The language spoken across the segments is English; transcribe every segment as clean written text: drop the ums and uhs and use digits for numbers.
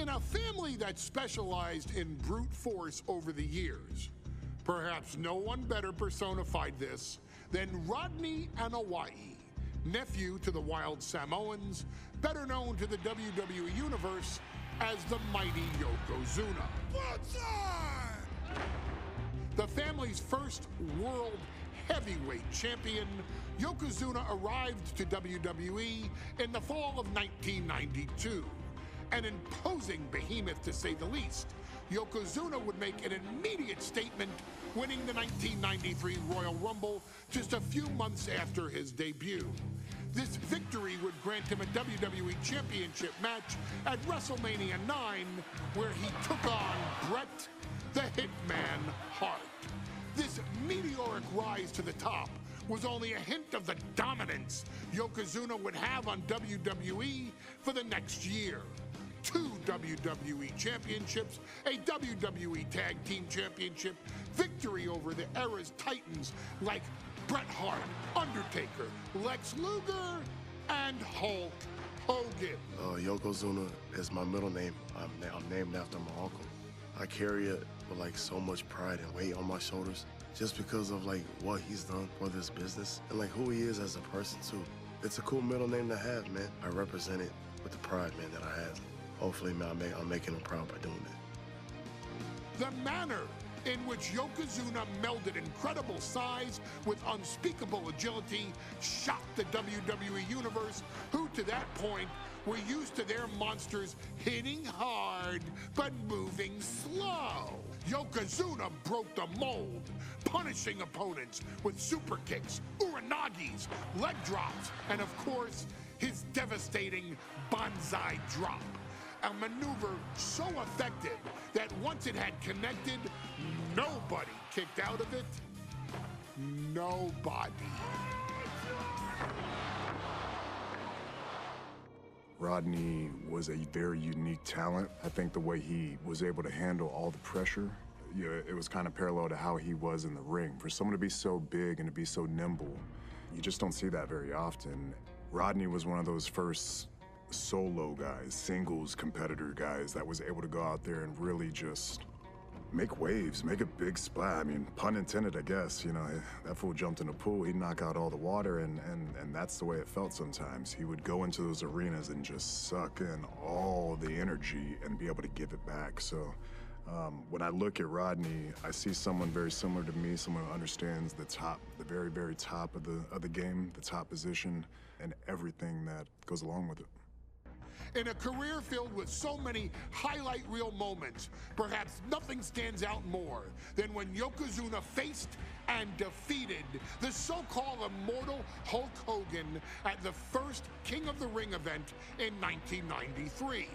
In a family that specialized in brute force over the years, perhaps no one better personified this than Rodney Anoa'i, nephew to the Wild Samoans, better known to the WWE Universe as the mighty Yokozuna. The family's first world heavyweight champion, Yokozuna arrived to WWE in the fall of 1992. An imposing behemoth, to say the least, Yokozuna would make an immediate statement, winning the 1993 Royal Rumble just a few months after his debut. This victory would grant him a WWE Championship match at WrestleMania 9, where he took on Bret the Hitman Hart. This meteoric rise to the top was only a hint of the dominance Yokozuna would have on WWE for the next year. 2 WWE championships, a WWE Tag Team Championship, victory over the era's titans like Bret Hart, Undertaker, Lex Luger, and Hulk Hogan. Yokozuna is my middle name. I'm named after my uncle. I carry it with like so much pride and weight on my shoulders just because of like what he's done for this business and like who he is as a person too. It's a cool middle name to have, man. I represent it with the pride, man, that I have. Hopefully, man, I'm making him proud by doing it. The manner in which Yokozuna melded incredible size with unspeakable agility shocked the WWE Universe, who to that point were used to their monsters hitting hard but moving slow. Yokozuna broke the mold, punishing opponents with super kicks, uranagis, leg drops, and of course, his devastating banzai drop. A maneuver so effective that once it had connected, nobody kicked out of it. Nobody. Rodney was a very unique talent. I think the way he was able to handle all the pressure, it was kind of parallel to how he was in the ring. For someone to be so big and to be so nimble, you just don't see that very often. Rodney was one of those first solo guys, singles competitor guys that was able to go out there and really just make waves, make a big splash. I mean, pun intended, I guess. You know, that fool jumped in the pool, he'd knock out all the water, and that's the way it felt sometimes. He would go into those arenas and just suck in all the energy and be able to give it back. So when I look at Rodney, I see someone very similar to me, someone who understands the top, the very, very top of the game, the top position, and everything that goes along with it. In a career filled with so many highlight reel moments, perhaps nothing stands out more than when Yokozuna faced and defeated the so-called immortal Hulk Hogan at the first King of the Ring event in 1993.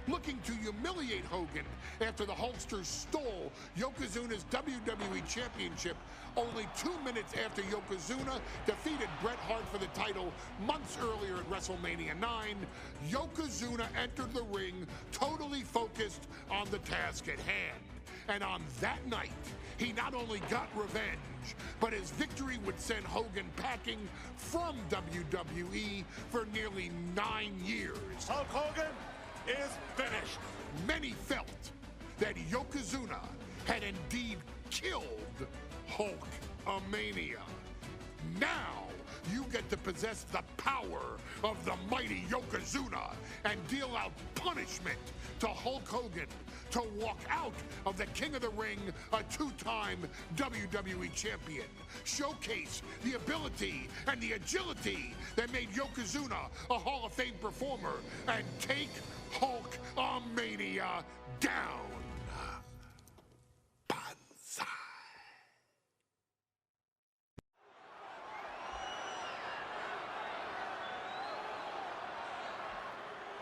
Looking to humiliate Hogan after the Hulkster stole Yokozuna's WWE Championship only 2 minutes after Yokozuna defeated Bret Hart for the title months earlier at WrestleMania 9, Yokozuna entered the ring totally focused on the task at hand. And on that night, he not only got revenge, but his victory would send Hogan packing from WWE for nearly 9 years. Hulk Hogan is finished. Many felt that Yokozuna had indeed killed Hulkamania. Now you get to possess the power of the mighty Yokozuna and deal out punishment to Hulk Hogan to walk out of the King of the Ring, a 2-time WWE champion. Showcase the ability and the agility that made Yokozuna a Hall of Fame performer and take Hulkamania down. Banzai.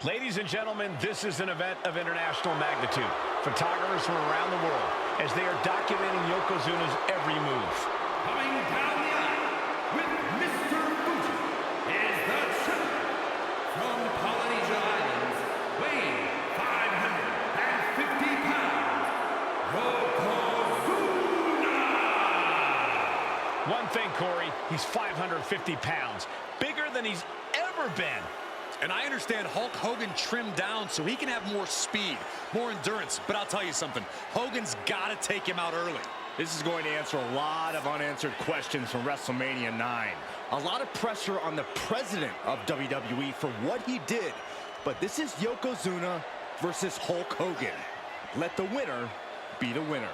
Ladies and gentlemen, this is an event of international magnitude. Photographers from around the world as they are documenting Yokozuna's every move. Coming down the aisle with Mr. Fuji is the champion from Polynesia Islands, weighing 550 pounds, Yokozuna! One thing, Corey, he's 550 pounds, bigger than he's ever been. And I understand Hulk Hogan trimmed down so he can have more speed, more endurance. But I'll tell you something, Hogan's got to take him out early. This is going to answer a lot of unanswered questions from WrestleMania 9. A lot of pressure on the president of WWE for what he did. But this is Yokozuna versus Hulk Hogan. Let the winner be the winner.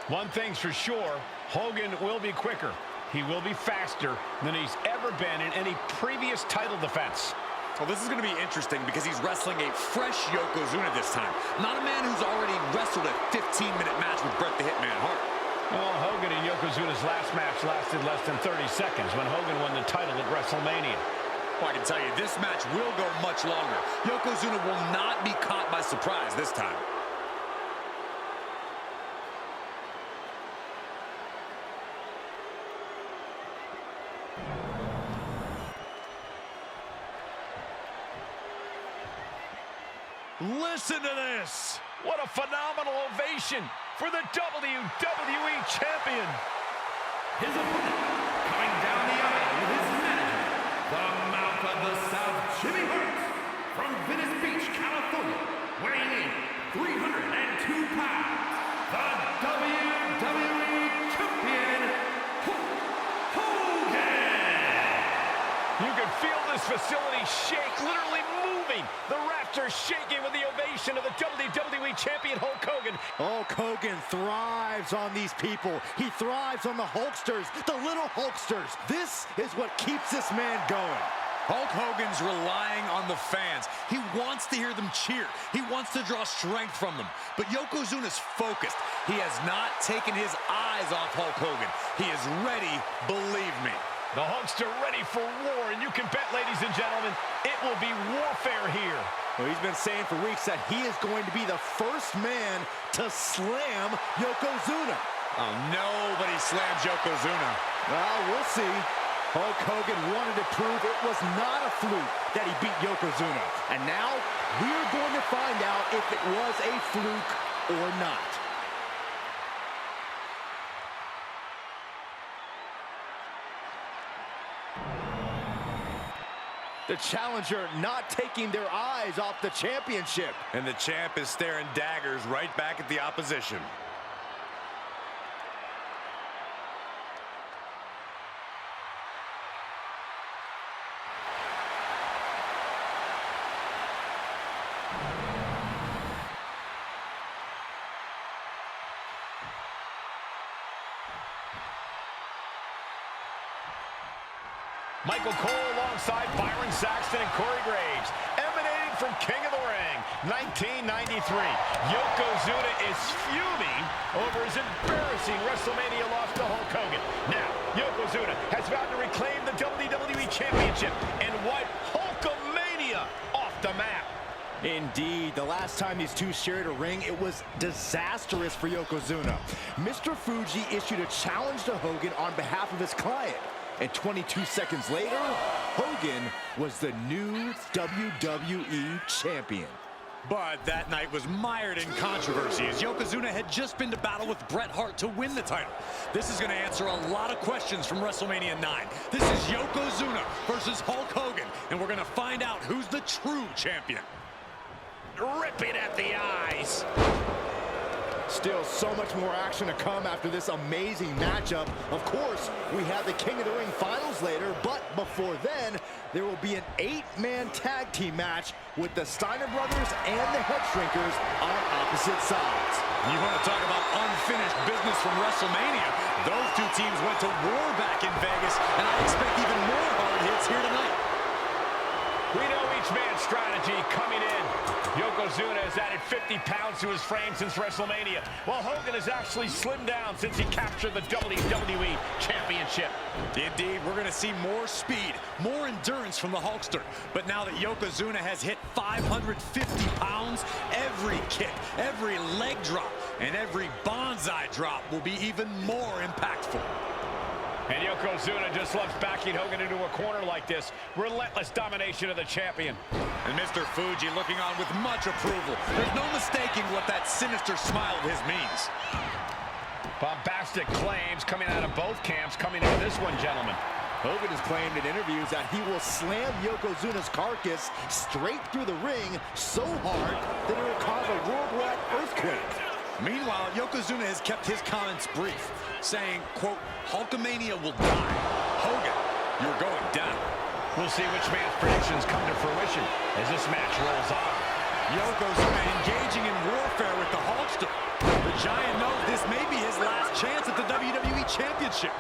One thing's for sure, Hogan will be quicker. He will be faster than he's ever been in any previous title defense. Well, this is going to be interesting because he's wrestling a fresh Yokozuna this time. Not a man who's already wrestled a 15-minute match with Bret the Hitman Hart. Well, Hogan and Yokozuna's last match lasted less than 30 seconds when Hogan won the title at WrestleMania. Well, I can tell you, this match will go much longer. Yokozuna will not be caught by surprise this time. Listen to this. What a phenomenal ovation for the WWE Champion. His opponent, coming down the aisle with his manager, the Mouth of the South, Jimmy Hart, from Venice Beach, California, weighing in 302 pounds, the WWE Champion, Hulk Hogan. You can feel this facility shake, literally moving. The rafters shaking with the ovation of the WWE Champion, Hulk Hogan. Hulk Hogan thrives on these people. He thrives on the Hulksters, the little Hulksters. This is what keeps this man going. Hulk Hogan's relying on the fans. He wants to hear them cheer. He wants to draw strength from them. But Yokozuna's focused. He has not taken his eyes off Hulk Hogan. He is ready, believe me. The Hulkster ready for war, and you can bet, ladies and gentlemen, it will be warfare here. Well, he's been saying for weeks that he is going to be the first man to slam Yokozuna. Oh, nobody slams Yokozuna. Well, we'll see. Hulk Hogan wanted to prove it was not a fluke that he beat Yokozuna. And now, we're going to find out if it was a fluke or not. The challenger not taking their eyes off the championship. And the champ is staring daggers right back at the opposition. Michael Cole alongside Byron Saxton and Corey Graves, emanating from King of the Ring, 1993. Yokozuna is fuming over his embarrassing WrestleMania loss to Hulk Hogan. Now, Yokozuna has vowed to reclaim the WWE Championship and wipe Hulkamania off the map. Indeed, the last time these two shared a ring, it was disastrous for Yokozuna. Mr. Fuji issued a challenge to Hogan on behalf of his client. And 22 seconds later, Hogan was the new WWE Champion. But that night was mired in controversy as Yokozuna had just been to battle with Bret Hart to win the title. This is going to answer a lot of questions from WrestleMania 9. This is Yokozuna versus Hulk Hogan, and we're going to find out who's the true champion. Ripping at the eyes. Still so much more action to come after this amazing matchup. Of course, we have the King of the Ring finals later, but before then, there will be an 8-man tag team match with the Steiner brothers and the Head Shrinkers on opposite sides. You want to talk about unfinished business from WrestleMania? Those two teams went to war back in Vegas, and I expect even more hard hits here tonight. We know each man's strategy coming in. Yokozuna has added 50 pounds to his frame since WrestleMania, while Hogan has actually slimmed down since he captured the WWE Championship. Indeed, we're going to see more speed, more endurance from the Hulkster. But now that Yokozuna has hit 550 pounds, every kick, every leg drop, and every bonsai drop will be even more impactful. And Yokozuna just loves backing Hogan into a corner like this. Relentless domination of the champion. And Mr. Fuji looking on with much approval. There's no mistaking what that sinister smile of his means. Bombastic claims coming out of both camps coming into this one, gentlemen. Hogan has claimed in interviews that he will slam Yokozuna's carcass straight through the ring so hard that it will cause a worldwide earthquake. Meanwhile, Yokozuna has kept his comments brief, saying, quote, Hulkamania will die. Hogan, you're going down. We'll see which man's predictions come to fruition as this match rolls on. Yokozuna engaging in warfare with the Hulkster. The Giant knows this may be his last chance at the WWE Championship.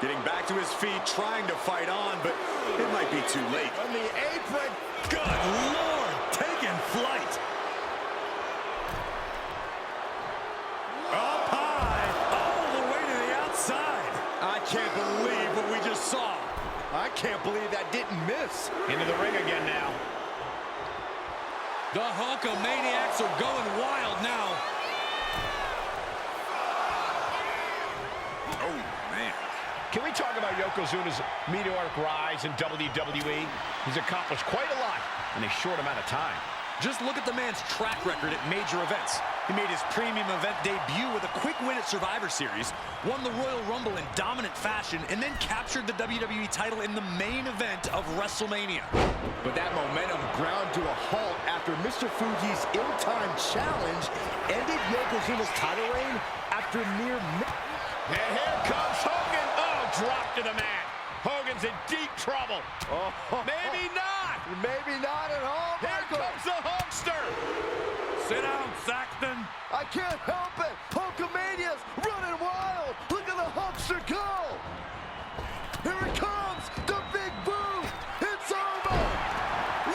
Getting back to his feet, trying to fight on, but it might be too late. On the apron. Good Lord, taking flight. Up high, all the way to the outside. I can't believe what we just saw. I can't believe that didn't miss. Into the ring again now. The Hulkamaniacs are going wild now. Oh, man. Can we talk about Yokozuna's meteoric rise in WWE? He's accomplished quite a lot in a short amount of time. Just look at the man's track record at major events. He made his premium event debut with a quick win at Survivor Series, won the Royal Rumble in dominant fashion, and then captured the WWE title in the main event of WrestleMania. But that momentum ground to a halt after Mr. Fuji's ill-timed challenge ended Yokozuna's title reign after mere minutes. And here comes Hogan. Oh, drop to the mat. Hogan's in deep trouble. Oh, maybe not. Maybe not at all, Here Michael. comes the Hulkster. Sit down, Saxton. I can't help it. Hulkamania's running wild. Look at the Hulkster go. Here it comes. The big boom. It's over.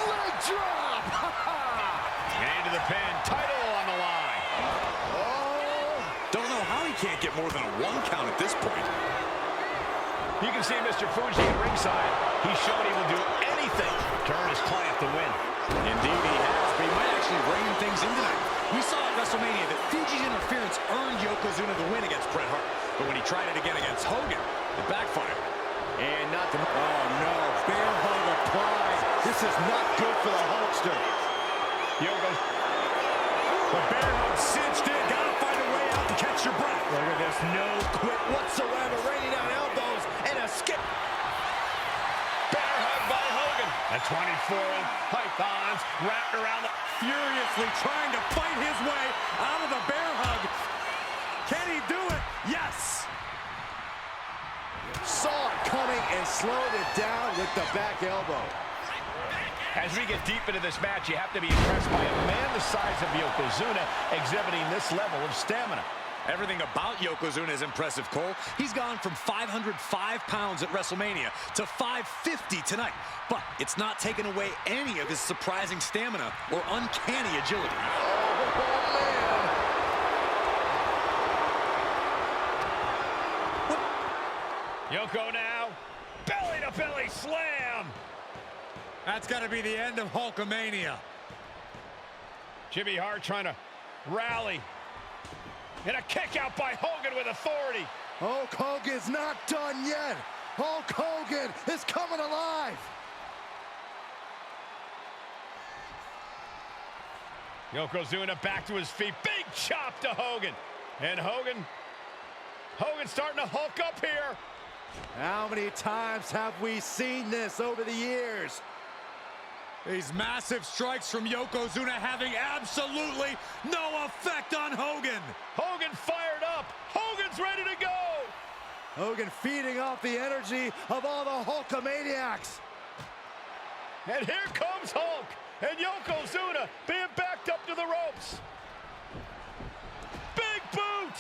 Leg drop. And into the pin. Title on the line. Oh. Don't know how he can't get more than a 1 count at this point. You can see Mr. Fuji at ringside. He's shown he will do anything to earn his client the win. Indeed he has, but he might actually rein things in tonight. We saw at WrestleMania that Fuji's interference earned Yokozuna the win against Bret Hart. But when he tried it again against Hogan, it backfired. And not the... Oh, no. Bear hug applied. This is not good for the Hulkster. Yoko's... The bear hug cinched in. Gotta find a way out to catch your breath. Look at this. No quit whatsoever. Raining down elbows and a skip. Bear hug by Hogan. A 24 pythons wrapped around the... Furiously trying to fight his way out of the bear hug. Can he do it? Yes. Saw it coming and slowed it down with the back elbow. As we get deep into this match, you have to be impressed by a man the size of Yokozuna exhibiting this level of stamina. Everything about Yokozuna is impressive, Cole. He's gone from 505 pounds at WrestleMania to 550 tonight. But it's not taken away any of his surprising stamina or uncanny agility. Yoko now, belly-to-belly slam. That's got to be the end of Hulkamania. Jimmy Hart trying to rally. And a kick out by Hogan with authority. Hulk Hogan's not done yet. Hulk Hogan is coming alive. Yokozuna back to his feet. Big chop to Hogan. And Hogan's starting to hulk up here. How many times have we seen this over the years? These massive strikes from Yokozuna having absolutely no effect on Hogan. Hogan fired up. Hogan's ready to go. Hogan feeding off the energy of all the Hulkamaniacs. And here comes Hulk. And Yokozuna being backed up to the ropes. Big boot.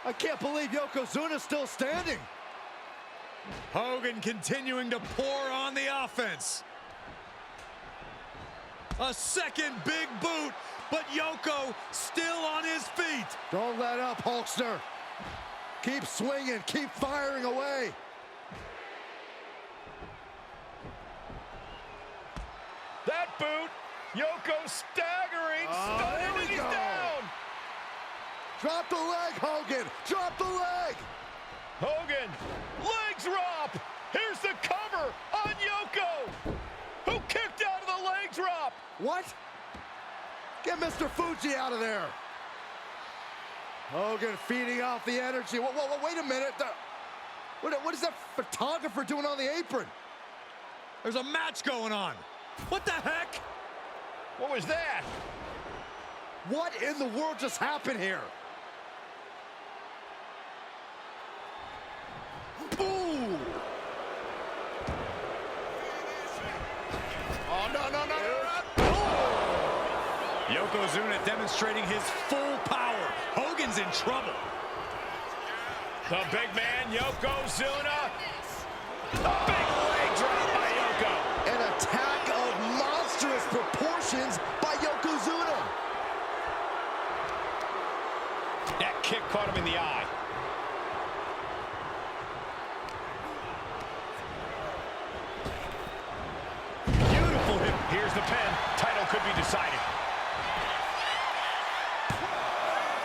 I can't believe Yokozuna's still standing. Hogan continuing to pour on the offense. A second big boot, but Yoko still on his feet. Don't let up, Hulkster. Keep swinging, keep firing away. That boot, Yoko staggering, stunning, and he's down. Drop the leg, Hogan, drop the leg. Hogan, leg drop. Here's the cover on Yoko, who kicked out of the leg drop. What? Get Mr. Fuji out of there. Hogan feeding off the energy. Whoa, wait a minute. What is that photographer doing on the apron? There's a match going on. What the heck? What was that? What in the world just happened here? Ooh! Oh, no. Yokozuna demonstrating his full power. Hogan's in trouble. The big man, Yokozuna. A big leg drop by Yoko. An attack of monstrous proportions by Yokozuna. That kick caught him in the eye. Beautiful hit. Here's the pin. Title could be decided.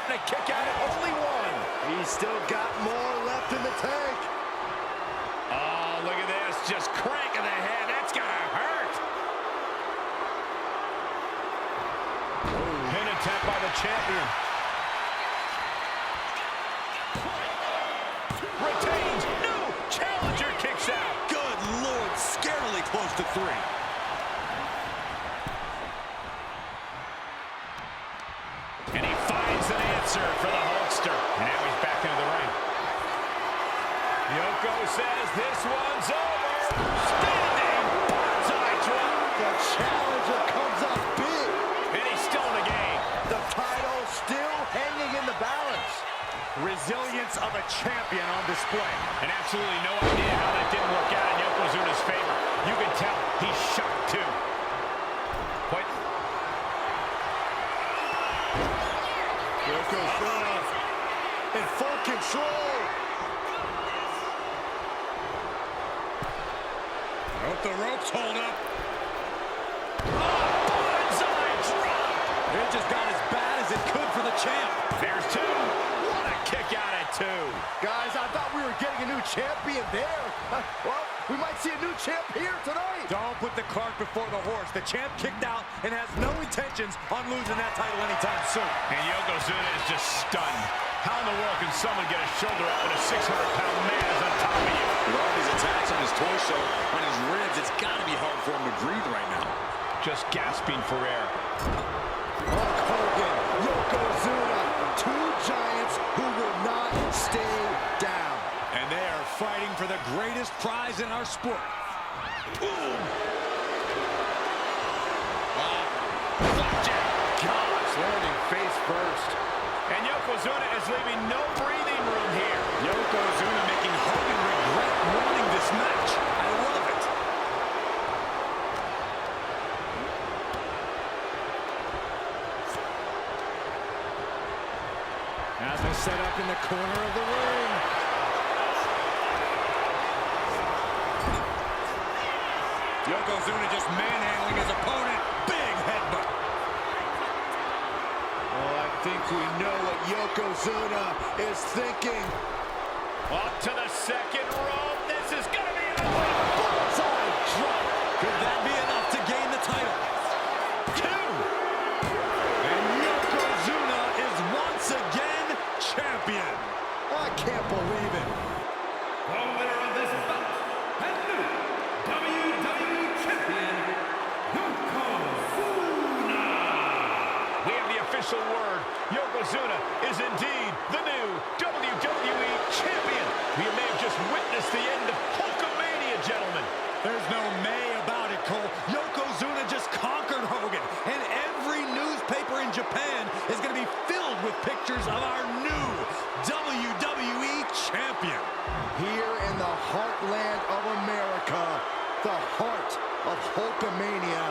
They kick out at only one. He's still got more left in the tank. Oh, look at this. Just cranking the head. That's gonna hurt. Pin attempt by the champion. Retains. No. Challenger kicks out. Good Lord, scarily close to 3. And he finds an answer for the Hulkster. And now he's back into the ring. Yoko says this one's over. Standing. Bullseye drop. The challenger comes up big. And he's still in the game. The title still hanging in the balance. Resilience of a champion on display. And absolutely no idea how that didn't work out in Yokozuna's favor. You can tell he's shocked too. What? Yokozuna in full control. I hope the ropes hold up. Bullseye drop. It just got as bad as it could for the champ. There's 2. What a kick out at 2. Guys, I thought we were getting a new champion there. Well, we might see a new champ here tonight. Don't put the cart before the horse. The champ kicked out and has no intentions on losing that title anytime soon. And Yokozuna is just stunned. How in the world can someone get a shoulder up when a 600-pound man is on top of you? With all these attacks on his torso, on his ribs, it's got to be hard for him to breathe right now. Just gasping for air. Hulk Hogan, Yokozuna, 2 giants who will not stay down. And they are fighting for the greatest prize in our sport. Flapjack. Gosh, landing face first. And Yokozuna is leaving no breathing room here. Yokozuna making Hogan regret wanting this match. I love it. As they set up in the corner of the ring. Yokozuna just manhandling his opponent. Big headbutt. Oh, I think we know what Yokozuna is thinking. Up to the second rope. This is going to be a Bullseye drop. Could that be enough to gain the title? 2. And Yokozuna is once again champion. I can't believe it. The winner of this bout and new WWE Champion, Yokozuna. We have the official word. Yokozuna is indeed the new WWE Champion. We may have just witnessed the end of Hulkamania, gentlemen. There's no may about it, Cole. Yokozuna just conquered Hogan, and every newspaper in Japan is going to be filled with pictures of our new WWE Champion. Here in the heartland of America, the heart of Hulkamania,